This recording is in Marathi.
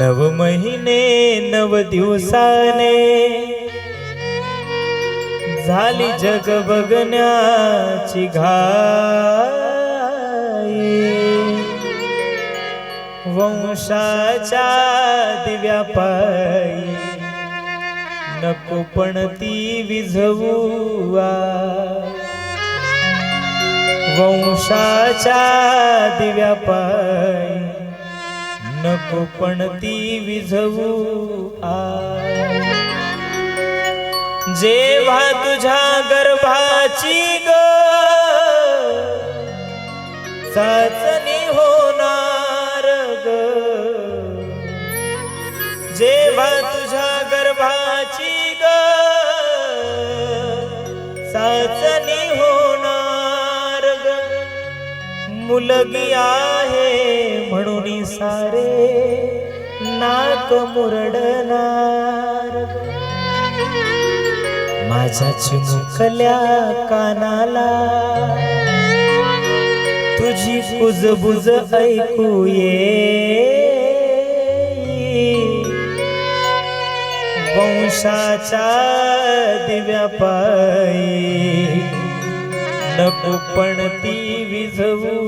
नव महिने 9 दिवसाने झाली जग बघण्याची घाई। वंशाच्या दिव्यापायी नको पण ती विझवू वंशाच्या दिव्यापायी नको पण ती विझवू जेव्हा तुझ्या गर्भाची ग चाचणी होणार ग, जेव्हा तुझ्या गर्भाची ग चाचणी होणार ग, मुलगी आहे म्हणून सारे नाक मुरडणार ग। माझ्या चिमुकल्या कानाला तुझी कुजबुज ऐकू येईल। वंशाच्या दिव्यापायी नको पण ती विझवू